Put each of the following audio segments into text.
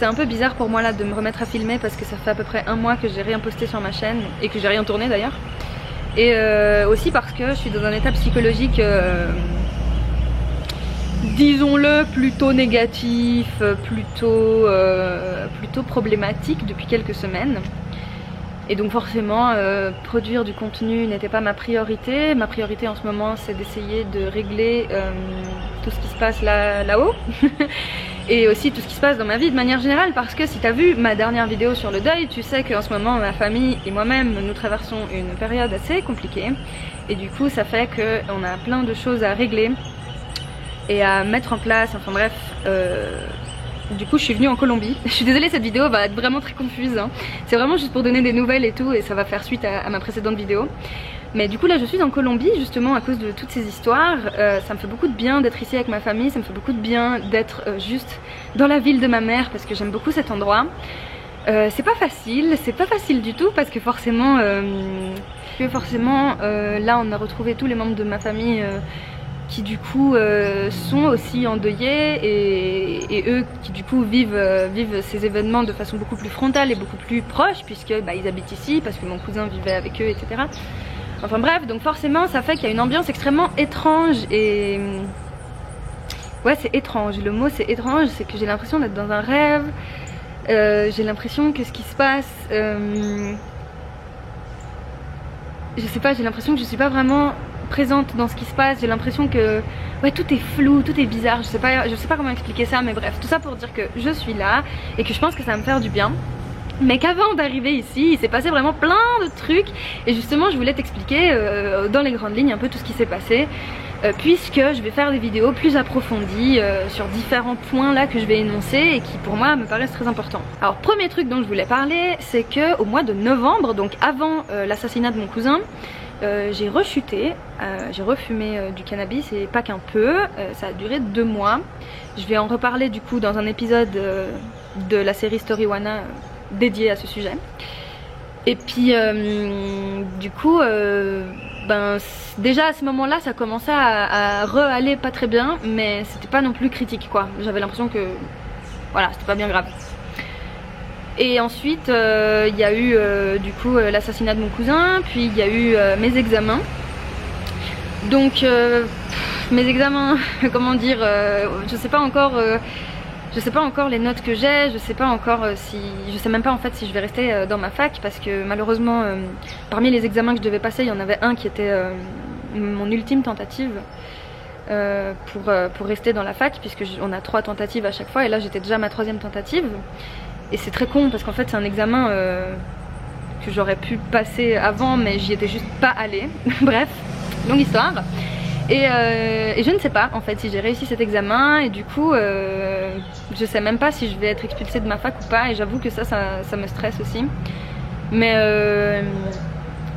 c'était un peu bizarre pour moi là de me remettre à filmer parce que ça fait à peu près un mois que j'ai rien posté sur ma chaîne et que j'ai rien tourné d'ailleurs. Et aussi parce que je suis dans un état psychologique, disons-le, plutôt négatif, plutôt problématique depuis quelques semaines. Et donc forcément, produire du contenu n'était pas ma priorité. Ma priorité en ce moment, c'est d'essayer de régler tout ce qui se passe là-haut. Et aussi tout ce qui se passe dans ma vie de manière générale, parce que si tu as vu ma dernière vidéo sur le deuil, tu sais qu'en ce moment ma famille et moi-même nous traversons une période assez compliquée et du coup ça fait qu'on a plein de choses à régler et à mettre en place, enfin bref, du coup je suis venue en Colombie. Je suis désolée, cette vidéo va être vraiment très confuse, hein. C'est vraiment juste pour donner des nouvelles et tout, et ça va faire suite à ma précédente vidéo. Mais du coup là je suis en Colombie justement à cause de toutes ces histoires. Ça me fait beaucoup de bien d'être ici avec ma famille, ça me fait beaucoup de bien d'être juste dans la ville de ma mère parce que j'aime beaucoup cet endroit. C'est pas facile du tout parce que forcément, là on a retrouvé tous les membres de ma famille qui du coup sont aussi endeuillés et eux qui du coup vivent ces événements de façon beaucoup plus frontale et beaucoup plus proche puisque ils habitent ici parce que mon cousin vivait avec eux, etc. Enfin bref, donc forcément ça fait qu'il y a une ambiance extrêmement étrange et... Ouais, c'est étrange, le mot c'est étrange, c'est que j'ai l'impression d'être dans un rêve, j'ai l'impression que ce qui se passe... Je sais pas, j'ai l'impression que je suis pas vraiment présente dans ce qui se passe, j'ai l'impression que... Ouais, tout est flou, tout est bizarre, je sais pas comment expliquer ça, mais bref, tout ça pour dire que je suis là et que je pense que ça va me faire du bien. Mais qu'avant d'arriver ici, il s'est passé vraiment plein de trucs et justement je voulais t'expliquer dans les grandes lignes un peu tout ce qui s'est passé puisque je vais faire des vidéos plus approfondies sur différents points là que je vais énoncer et qui pour moi me paraissent très importants. Alors premier truc dont je voulais parler, c'est que au mois de novembre, donc avant l'assassinat de mon cousin, j'ai rechuté, j'ai refumé du cannabis et pas qu'un peu, ça a duré 2 mois. Je vais en reparler du coup dans un épisode de la série Storywana dédié à ce sujet. Et puis du coup déjà à ce moment là ça commençait à re-aller pas très bien, mais c'était pas non plus critique quoi, j'avais l'impression que voilà, c'était pas bien grave. Et ensuite il y a eu du coup l'assassinat de mon cousin, puis il y a eu mes examens. Donc mes examens comment dire, je sais pas encore les notes que j'ai, je sais pas encore je sais même pas en fait si je vais rester dans ma fac parce que malheureusement parmi les examens que je devais passer, il y en avait un qui était mon ultime tentative pour rester dans la fac puisque on a 3 tentatives à chaque fois et là j'étais déjà à ma 3e tentative et c'est très con parce qu'en fait c'est un examen que j'aurais pu passer avant mais j'y étais juste pas allée. Bref, longue histoire. Et je ne sais pas en fait si j'ai réussi cet examen et du coup je sais même pas si je vais être expulsée de ma fac ou pas et j'avoue que ça me stresse aussi. Mais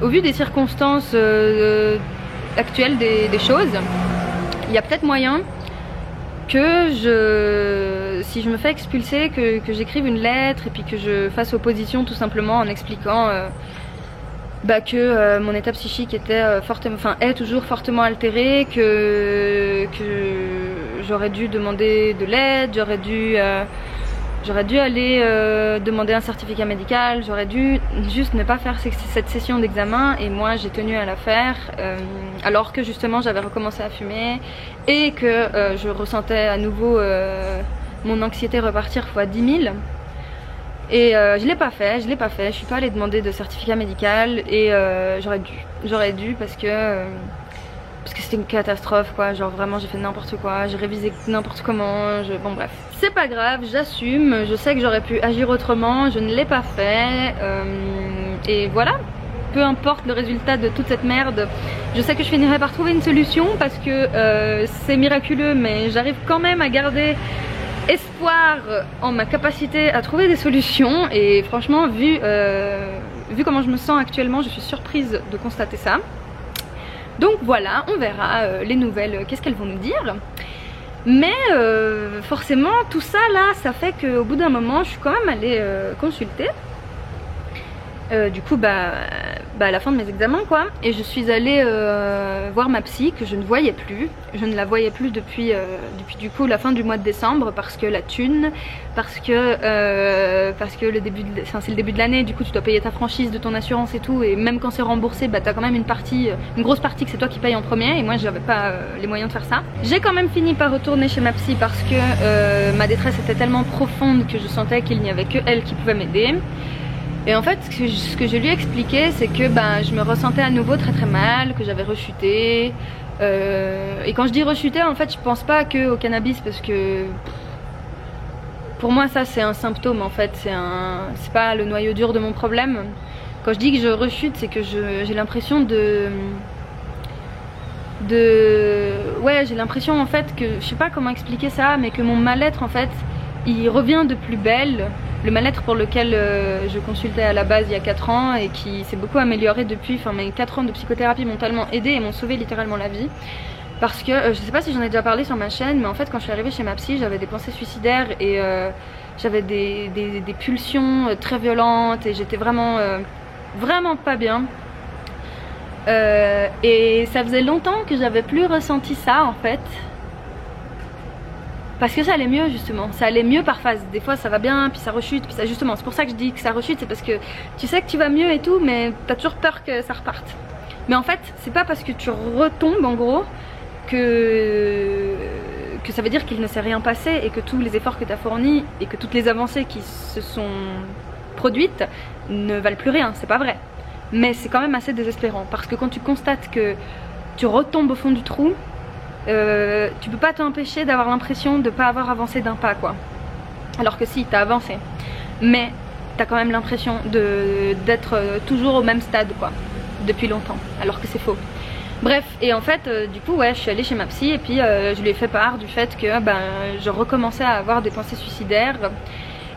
au vu des circonstances actuelles des choses, il y a peut-être moyen que si je me fais expulser, que j'écrive une lettre et puis que je fasse opposition tout simplement en expliquant que mon état psychique était est toujours fortement altéré, que j'aurais dû demander de l'aide, j'aurais dû aller demander un certificat médical, j'aurais dû juste ne pas faire cette session d'examen et moi j'ai tenu à la faire alors que justement j'avais recommencé à fumer et que je ressentais à nouveau mon anxiété repartir x 10 000. Et je l'ai pas fait, je suis pas allée demander de certificat médical et j'aurais dû parce que c'était une catastrophe quoi, genre vraiment j'ai fait n'importe quoi, j'ai révisé n'importe comment, bon bref. C'est pas grave, j'assume, je sais que j'aurais pu agir autrement, je ne l'ai pas fait et voilà. Peu importe le résultat de toute cette merde, je sais que je finirai par trouver une solution parce que c'est miraculeux mais j'arrive quand même à garder espoir en ma capacité à trouver des solutions et franchement vu comment je me sens actuellement, je suis surprise de constater ça. Donc voilà, on verra les nouvelles, qu'est-ce qu'elles vont nous dire. Mais forcément tout ça là, ça fait qu'au bout d'un moment je suis quand même allée consulter. Du coup à la fin de mes examens quoi, et je suis allée voir ma psy que je ne voyais plus. Je ne la voyais plus depuis du coup la fin du mois de décembre parce que la thune, parce que c'est le début de l'année, du coup tu dois payer ta franchise de ton assurance et tout, et même quand c'est remboursé, bah t'as quand même une grosse partie que c'est toi qui payes en premier, et moi j'avais pas les moyens de faire ça. J'ai quand même fini par retourner chez ma psy parce que ma détresse était tellement profonde que je sentais qu'il n'y avait que elle qui pouvait m'aider. Et en fait, ce que je lui ai expliqué, c'est que je me ressentais à nouveau très très mal, que j'avais rechuté. Et quand je dis rechuter, en fait, je pense pas que au cannabis, parce que pour moi, ça c'est un symptôme en fait, c'est pas le noyau dur de mon problème. Quand je dis que je rechute, c'est que j'ai l'impression ouais, j'ai l'impression en fait que, je sais pas comment expliquer ça, mais que mon mal-être en fait, il revient de plus belle. Le mal-être pour lequel je consultais à la base il y a 4 ans et qui s'est beaucoup amélioré depuis. Enfin, mes 4 ans de psychothérapie m'ont tellement aidé et m'ont sauvé littéralement la vie. Parce que, je sais pas si j'en ai déjà parlé sur ma chaîne, mais en fait quand je suis arrivée chez ma psy, j'avais des pensées suicidaires et j'avais des pulsions très violentes et j'étais vraiment pas bien. Et ça faisait longtemps que j'avais plus ressenti ça en fait. Parce que ça allait mieux justement, ça allait mieux par phase. Des fois ça va bien, puis ça rechute, puis ça justement. C'est pour ça que je dis que ça rechute, c'est parce que tu sais que tu vas mieux et tout, mais t'as toujours peur que ça reparte. Mais en fait, c'est pas parce que tu retombes en gros que ça veut dire qu'il ne s'est rien passé et que tous les efforts que tu as fournis et que toutes les avancées qui se sont produites ne valent plus rien, c'est pas vrai. Mais c'est quand même assez désespérant parce que quand tu constates que tu retombes au fond du trou, tu peux pas t'empêcher d'avoir l'impression de pas avoir avancé d'un pas quoi. Alors que si, t'as avancé, mais t'as quand même l'impression d'être toujours au même stade quoi, depuis longtemps, alors que c'est faux. Bref, et en fait du coup ouais, je suis allée chez ma psy et puis je lui ai fait part du fait que je recommençais à avoir des pensées suicidaires.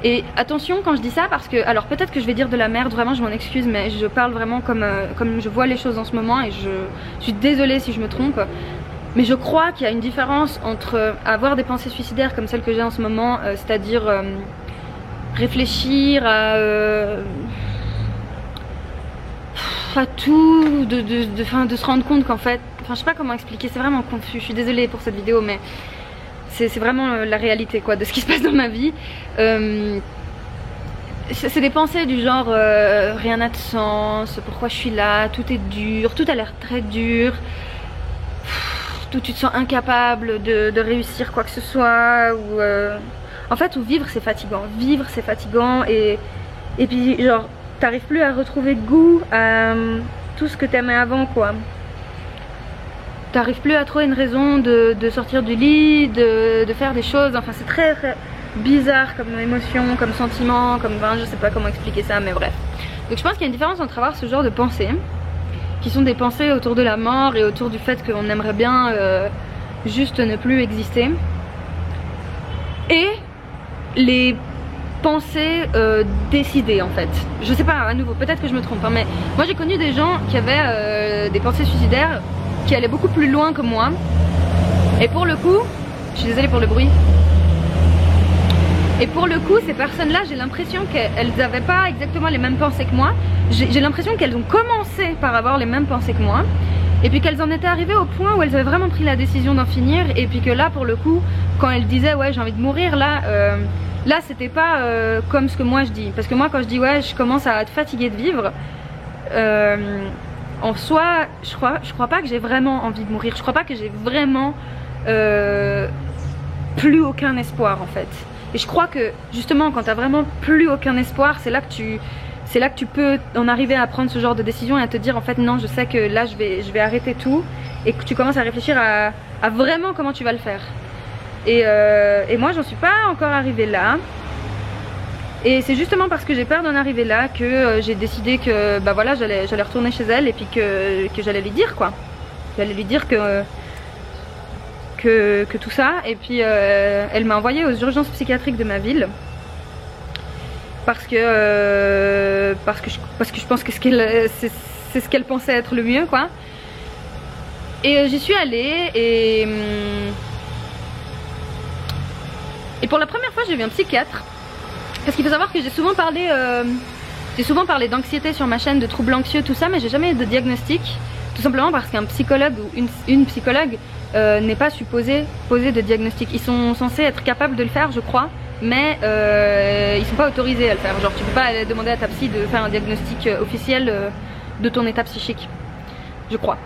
Et attention quand je dis ça parce que, alors peut-être que je vais dire de la merde, vraiment je m'en excuse, mais je parle vraiment comme je vois les choses en ce moment et je suis désolée si je me trompe. Mais je crois qu'il y a une différence entre avoir des pensées suicidaires comme celles que j'ai en ce moment, c'est-à-dire réfléchir à tout, de se rendre compte qu'en fait, je sais pas comment expliquer, c'est vraiment confus, je suis désolée pour cette vidéo, mais c'est vraiment la réalité quoi de ce qui se passe dans ma vie. C'est des pensées du genre rien n'a de sens, pourquoi je suis là, tout est dur, tout a l'air très dur. Où tu te sens incapable de réussir quoi que ce soit, ou en fait où vivre c'est fatigant, et puis genre t'arrives plus à retrouver goût à tout ce que t'aimais avant quoi. T'arrives plus à trouver une raison de sortir du lit, de faire des choses, enfin c'est très bizarre comme émotion, comme sentiment, je sais pas comment expliquer ça, mais bref. Donc je pense qu'il y a une différence entre avoir ce genre de pensées qui sont des pensées autour de la mort et autour du fait qu'on aimerait bien juste ne plus exister, et les pensées décidées en fait. Je sais pas, à nouveau, peut-être que je me trompe, hein, mais moi j'ai connu des gens qui avaient des pensées suicidaires qui allaient beaucoup plus loin que moi, et pour le coup, je suis désolée pour le bruit, et pour le coup ces personnes là, j'ai l'impression qu'elles n'avaient pas exactement les mêmes pensées que moi. J'ai l'impression qu'elles ont commencé par avoir les mêmes pensées que moi, et puis qu'elles en étaient arrivées au point où elles avaient vraiment pris la décision d'en finir, et puis que là pour le coup quand elles disaient ouais j'ai envie de mourir, là c'était pas comme ce que moi je dis, parce que moi quand je dis ouais je commence à être fatiguée de vivre, en soi je crois pas que j'ai vraiment envie de mourir, je crois pas que j'ai vraiment plus aucun espoir en fait. Et je crois que justement quand t'as vraiment plus aucun espoir, c'est là que tu peux en arriver à prendre ce genre de décision et à te dire en fait non, je sais que là je vais arrêter tout, et que tu commences à réfléchir à vraiment comment tu vas le faire. Et moi j'en suis pas encore arrivée là, et c'est justement parce que j'ai peur d'en arriver là que j'ai décidé que voilà, j'allais retourner chez elle, et puis que j'allais lui dire quoi, j'allais lui dire que tout ça, et puis elle m'a envoyée aux urgences psychiatriques de ma ville parce que je pense que c'est ce qu'elle pensait être le mieux quoi. Et j'y suis allée, et pour la première fois j'ai vu un psychiatre, parce qu'il faut savoir que j'ai souvent parlé J'ai souvent parlé d'anxiété sur ma chaîne, de troubles anxieux, tout ça, mais j'ai jamais eu de diagnostic. Tout simplement parce qu'un psychologue ou une psychologue n'est pas supposé poser de diagnostic. Ils sont censés être capables de le faire, je crois, mais ils sont pas autorisés à le faire. Genre tu peux pas aller demander à ta psy de faire un diagnostic officiel de ton état psychique, je crois.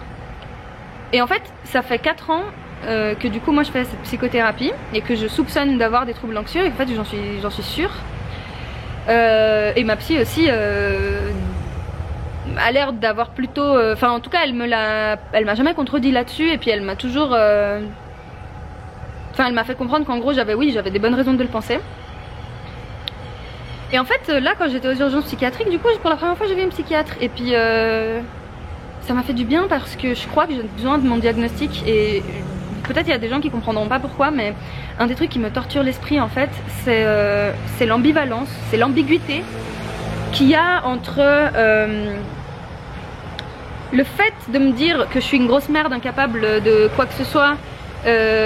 Et en fait, ça fait 4 ans que du coup moi je fais cette psychothérapie et que je soupçonne d'avoir des troubles anxieux et en fait j'en suis sûre. Et ma psy aussi a l'air d'avoir plutôt, enfin en tout cas elle m'a jamais contredit là-dessus et puis elle m'a toujours, enfin elle m'a fait comprendre qu'en gros j'avais des bonnes raisons de le penser. Et en fait là quand j'étais aux urgences psychiatriques, du coup pour la première fois j'ai vu une psychiatre et puis ça m'a fait du bien parce que je crois que j'ai besoin de mon diagnostic et peut-être il y a des gens qui comprendront pas pourquoi, mais un des trucs qui me torture l'esprit en fait c'est l'ambivalence, c'est l'ambiguïté qu'il y a entre le fait de me dire que je suis une grosse merde incapable de quoi que ce soit,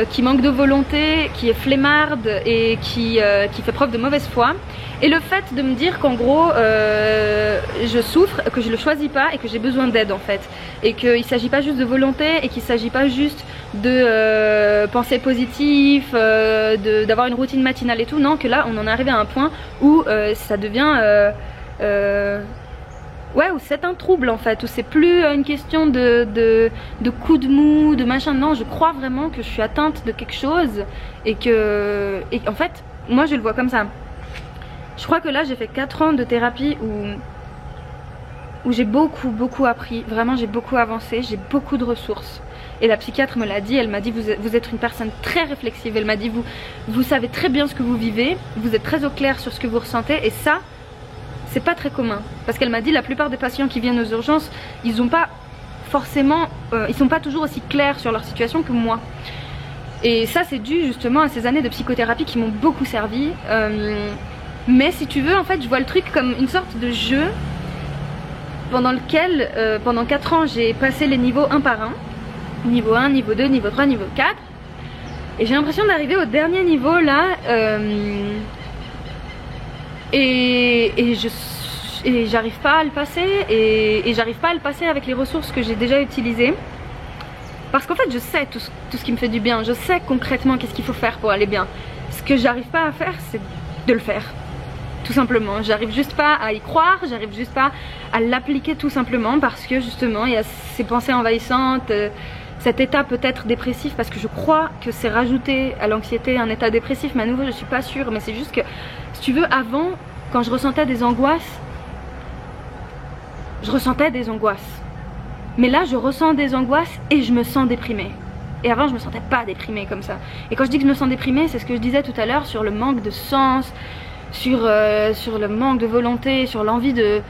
qui manque de volonté, qui est flemmarde et qui fait preuve de mauvaise foi, et le fait de me dire qu'en gros je souffre, que je le choisis pas et que j'ai besoin d'aide en fait, et qu'il s'agit pas juste de volonté et qu'il s'agit pas juste de penser positif, d'avoir une routine matinale et tout, non, que là on en est arrivé à un point où ça devient ouais, où c'est un trouble en fait, où c'est plus une question de coup de mou, de machin, non, je crois vraiment que je suis atteinte de quelque chose et en fait, moi je le vois comme ça. Je crois que là j'ai fait 4 ans de thérapie où j'ai beaucoup appris, vraiment j'ai beaucoup avancé, j'ai beaucoup de ressources. Et la psychiatre me l'a dit, elle m'a dit vous êtes une personne très réflexive, elle m'a dit vous savez très bien ce que vous vivez, vous êtes très au clair sur ce que vous ressentez et ça, c'est pas très commun. Parce qu'elle m'a dit la plupart des patients qui viennent aux urgences, ils ont pas forcément, ils sont pas toujours aussi clairs sur leur situation que moi. Et ça c'est dû justement à ces années de psychothérapie qui m'ont beaucoup servi. Mais si tu veux, en fait je vois le truc comme une sorte de jeu pendant lequel pendant 4 ans j'ai passé les niveaux un par un. Niveau 1, niveau 2, niveau 3, niveau 4. Et j'ai l'impression d'arriver au dernier niveau là. Et j'arrive pas à le passer et j'arrive pas à le passer avec les ressources que j'ai déjà utilisées. Parce qu'en fait je sais tout ce qui me fait du bien. Je sais concrètement qu'est-ce qu'il faut faire pour aller bien. Ce que j'arrive pas à faire c'est de le faire. Tout simplement, j'arrive juste pas à y croire, j'arrive juste pas à l'appliquer tout simplement parce que justement il y a ces pensées envahissantes, cet état peut-être dépressif, parce que je crois que c'est rajouté à l'anxiété un état dépressif, mais à nouveau je suis pas sûre, mais c'est juste que si tu veux, avant quand je ressentais des angoisses, je ressentais des angoisses, mais là je ressens des angoisses et je me sens déprimée. Et avant je me sentais pas déprimée comme ça. Et quand je dis que je me sens déprimée, c'est ce que je disais tout à l'heure sur le manque de sens, sur le manque de volonté, sur l'envie de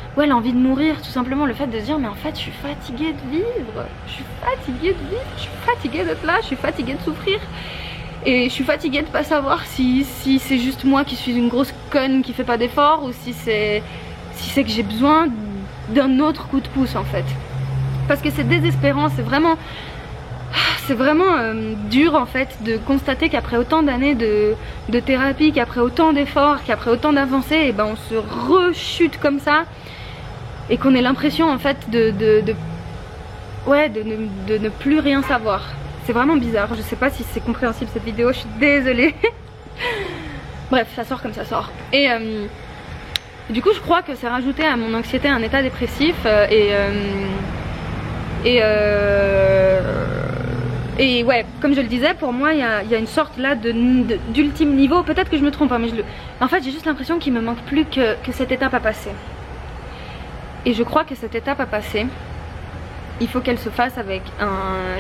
mourir, tout simplement. Le fait de se dire mais en fait je suis fatiguée de vivre, je suis fatiguée d'être là, je suis fatiguée de souffrir. Et je suis fatiguée de pas savoir si c'est juste moi qui suis une grosse conne qui fait pas d'efforts, ou si c'est que j'ai besoin d'un autre coup de pouce en fait. Parce que c'est désespérant, c'est vraiment dur en fait de constater qu'après autant d'années de thérapie, qu'après autant d'efforts, qu'après autant d'avancées, et ben on se rechute comme ça et qu'on ait l'impression en fait de ne plus rien savoir. C'est vraiment bizarre, je sais pas si c'est compréhensible cette vidéo, je suis désolée. Bref, ça sort comme ça sort. Et du coup je crois que c'est rajouté à mon anxiété un état dépressif et ouais, comme je le disais, pour moi il y a une sorte là d'ultime niveau. Peut-être que je me trompe hein, mais en fait j'ai juste l'impression qu'il me manque plus que cette étape à passer. Et je crois que cette étape à passer, il faut qu'elle se fasse avec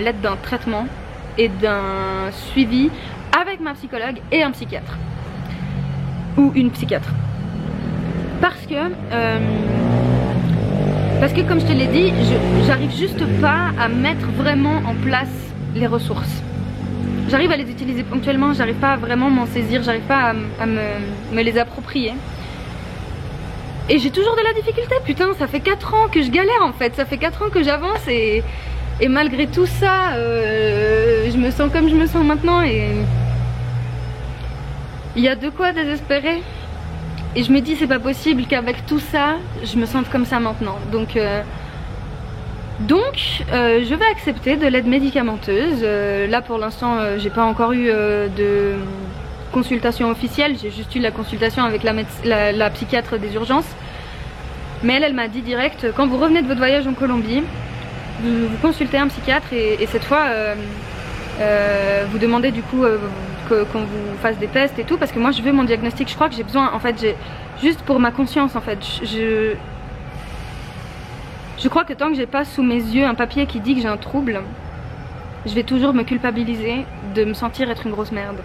l'aide d'un traitement et d'un suivi avec ma psychologue et un psychiatre. Ou une psychiatre. Parce que comme je te l'ai dit, j'arrive juste pas à mettre vraiment en place les ressources. J'arrive à les utiliser ponctuellement, j'arrive pas à vraiment m'en saisir, j'arrive pas à me les approprier. Et j'ai toujours de la difficulté, putain, ça fait 4 ans que je galère en fait, ça fait 4 ans que j'avance et malgré tout ça, je me sens comme je me sens maintenant et il y a de quoi désespérer. Et je me dis c'est pas possible qu'avec tout ça je me sente comme ça maintenant. Donc je vais accepter de l'aide médicamenteuse. Là pour l'instant j'ai pas encore eu de consultation officielle, j'ai juste eu la consultation avec la psychiatre des urgences. Mais elle m'a dit direct, quand vous revenez de votre voyage en Colombie, vous consultez un psychiatre et cette fois vous demandez du coup qu'on vous fasse des tests et tout, parce que moi je veux mon diagnostic. Je crois que j'ai besoin, en fait, juste pour ma conscience en fait. Je crois que tant que j'ai pas sous mes yeux un papier qui dit que j'ai un trouble, je vais toujours me culpabiliser de me sentir être une grosse merde.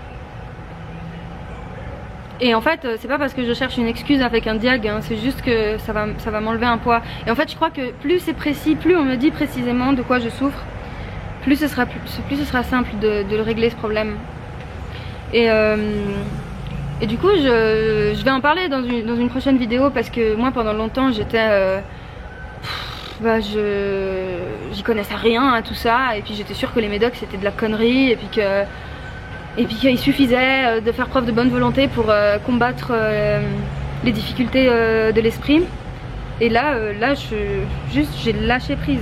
Et en fait c'est pas parce que je cherche une excuse avec un diag, hein, c'est juste que ça va m'enlever un poids. Et en fait je crois que plus c'est précis, plus on me dit précisément de quoi je souffre, plus ce sera simple de le régler ce problème. Et du coup je vais en parler dans une prochaine vidéo, parce que moi pendant longtemps j'étais j'y connaissais rien à tout ça, et puis j'étais sûre que les médocs c'était de la connerie, et puis qu'il suffisait de faire preuve de bonne volonté pour combattre les difficultés de l'esprit. Et là j'ai lâché prise.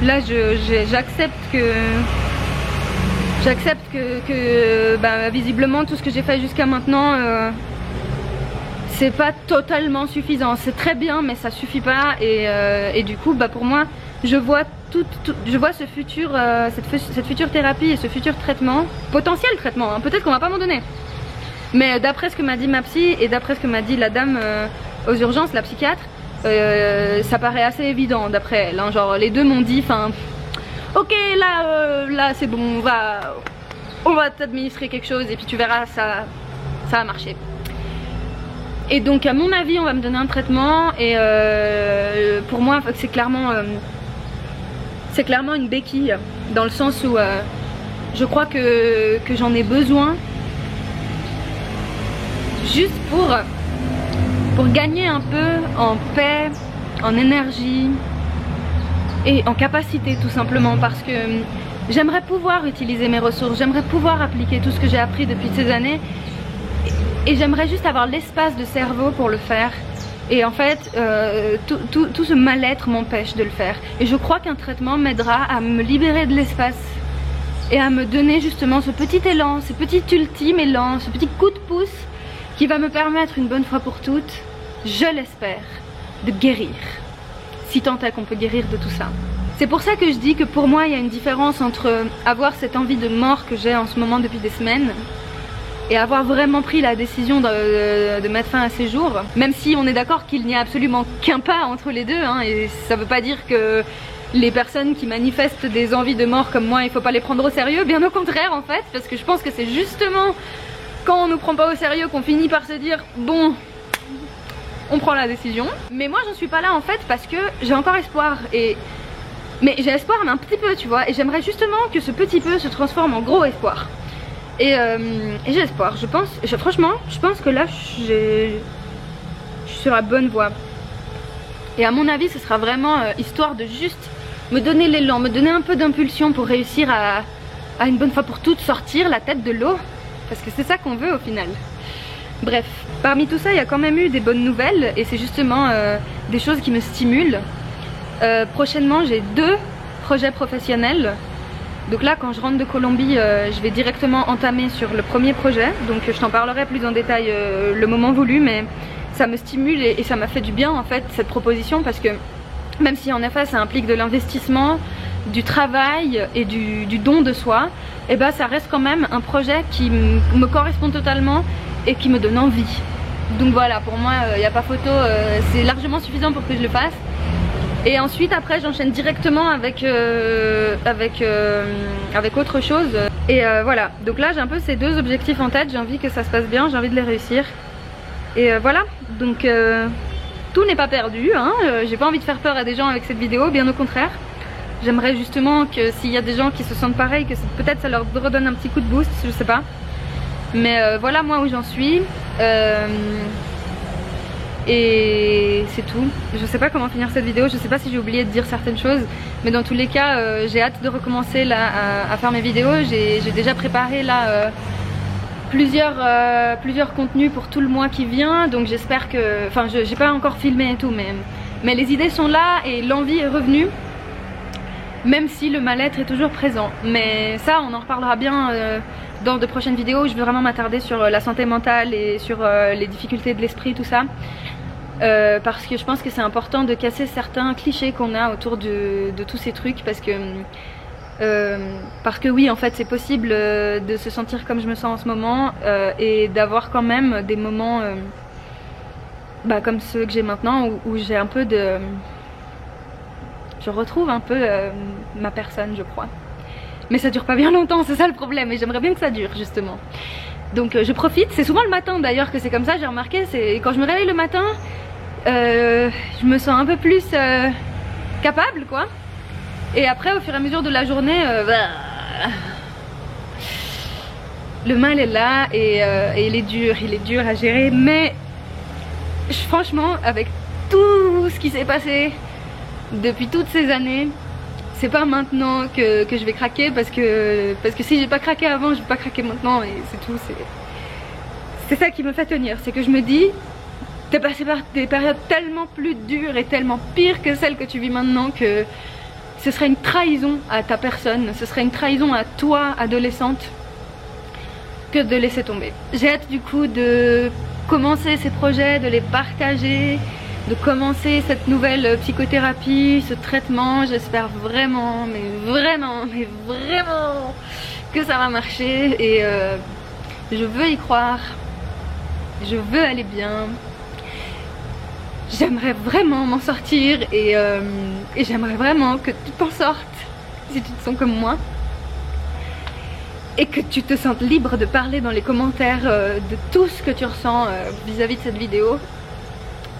Là j'accepte que visiblement tout ce que j'ai fait jusqu'à maintenant c'est pas totalement suffisant. C'est très bien mais ça suffit pas, et du coup pour moi je vois ce futur, cette future thérapie et ce futur traitement, potentiel traitement, hein. Peut-être qu'on va pas m'en donner, mais d'après ce que m'a dit ma psy et d'après ce que m'a dit la dame aux urgences, la psychiatre, ça paraît assez évident d'après elle, hein. Genre les deux m'ont dit, enfin ok là c'est bon, on va t'administrer quelque chose et puis tu verras, ça va marcher. Et donc à mon avis on va me donner un traitement, et pour moi c'est clairement une béquille, dans le sens où je crois que j'en ai besoin juste pour gagner un peu en paix, en énergie et en capacité, tout simplement, parce que j'aimerais pouvoir utiliser mes ressources, j'aimerais pouvoir appliquer tout ce que j'ai appris depuis ces années, et j'aimerais juste avoir l'espace de cerveau pour le faire. Et en fait tout ce mal-être m'empêche de le faire, et je crois qu'un traitement m'aidera à me libérer de l'espace et à me donner justement ce petit élan, ce petit ultime élan, ce petit coup de pouce qui va me permettre une bonne fois pour toutes, je l'espère, de guérir, si tant est qu'on peut guérir de tout ça. C'est pour ça que je dis que pour moi il y a une différence entre avoir cette envie de mort que j'ai en ce moment depuis des semaines et avoir vraiment pris la décision de mettre fin à ces jours, même si on est d'accord qu'il n'y a absolument qu'un pas entre les deux, hein, et ça veut pas dire que les personnes qui manifestent des envies de mort comme moi, il faut pas les prendre au sérieux, bien au contraire en fait, parce que je pense que c'est justement quand on nous prend pas au sérieux qu'on finit par se dire bon, on prend la décision. Mais moi j'en suis pas là en fait, parce que j'ai encore espoir, mais j'ai espoir mais un petit peu, tu vois, et j'aimerais justement que ce petit peu se transforme en gros espoir. Et j'ai espoir, franchement, je pense que là je suis sur la bonne voie. Et à mon avis ce sera vraiment histoire de juste me donner l'élan, me donner un peu d'impulsion pour réussir à une bonne fois pour toutes sortir la tête de l'eau, parce que c'est ça qu'on veut au final. Bref, parmi tout ça il y a quand même eu des bonnes nouvelles, et c'est justement des choses qui me stimulent. Prochainement j'ai 2 projets professionnels. Donc là quand je rentre de Colombie je vais directement entamer sur le premier projet, donc je t'en parlerai plus en détail le moment voulu, mais ça me stimule et ça m'a fait du bien en fait cette proposition, parce que même si en effet ça implique de l'investissement, du travail et du don de soi, et ben ça reste quand même un projet qui me correspond totalement et qui me donne envie. Donc voilà, pour moi il n'y a pas photo, c'est largement suffisant pour que je le fasse. Et ensuite après j'enchaîne directement avec autre chose. Et voilà, donc là j'ai un peu ces 2 objectifs en tête, j'ai envie que ça se passe bien, j'ai envie de les réussir. Et voilà, donc tout n'est pas perdu, hein. J'ai pas envie de faire peur à des gens avec cette vidéo, bien au contraire. J'aimerais justement que s'il y a des gens qui se sentent pareil, que peut-être ça leur redonne un petit coup de boost, je sais pas. Mais voilà moi où j'en suis. Et c'est tout. Je sais pas comment finir cette vidéo, je sais pas si j'ai oublié de dire certaines choses, mais dans tous les cas j'ai hâte de recommencer là à faire mes vidéos. J'ai déjà préparé là plusieurs contenus pour tout le mois qui vient, donc j'espère que... Enfin, j'ai pas encore filmé et tout, mais les idées sont là et l'envie est revenue, même si le mal-être est toujours présent. Mais ça, on en reparlera bien dans de prochaines vidéos. Je veux vraiment m'attarder sur la santé mentale et sur les difficultés de l'esprit, tout ça. Parce que je pense que c'est important de casser certains clichés qu'on a autour de tous ces trucs, parce que oui, en fait c'est possible de se sentir comme je me sens en ce moment et d'avoir quand même des moments comme ceux que j'ai maintenant où j'ai un peu de... Je retrouve un peu ma personne, je crois. Mais ça dure pas bien longtemps, c'est ça le problème, et j'aimerais bien que ça dure justement. Donc je profite, c'est souvent le matin d'ailleurs que c'est comme ça, j'ai remarqué, c'est quand je me réveille le matin, je me sens un peu plus capable quoi. Et après au fur et à mesure de la journée, le mal est là et il est dur à gérer, mais franchement avec tout ce qui s'est passé depuis toutes ces années, c'est pas maintenant que je vais craquer, parce que si j'ai pas craqué avant, je vais pas craquer maintenant, et c'est tout. C'est ça qui me fait tenir, c'est que je me dis, t'es passé par des périodes tellement plus dures et tellement pires que celles que tu vis maintenant, que ce serait une trahison à ta personne, ce serait une trahison à toi, adolescente, que de laisser tomber. J'ai hâte du coup de commencer ces projets, de les partager, de commencer cette nouvelle psychothérapie, ce traitement. J'espère vraiment, mais vraiment que ça va marcher, et je veux y croire, je veux aller bien. J'aimerais vraiment m'en sortir, et j'aimerais vraiment que tu t'en sortes si tu te sens comme moi, et que tu te sentes libre de parler dans les commentaires de tout ce que tu ressens vis-à-vis de cette vidéo.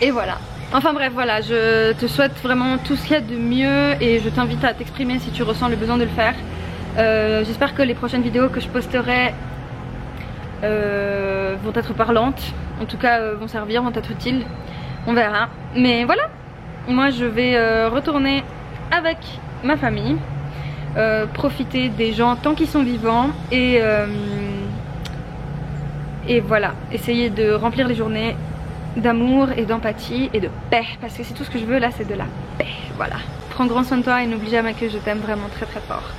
Et voilà. Enfin bref, voilà, je te souhaite vraiment tout ce qu'il y a de mieux, et je t'invite à t'exprimer si tu ressens le besoin de le faire. J'espère que les prochaines vidéos que je posterai vont être parlantes, en tout cas vont servir, vont être utiles. On verra. Mais voilà, moi je vais retourner avec ma famille, profiter des gens tant qu'ils sont vivants, et voilà, essayer de remplir les journées d'amour et d'empathie et de paix, parce que c'est tout ce que je veux là, c'est de la paix. Voilà, prends grand soin de toi et n'oublie jamais que je t'aime vraiment très très fort.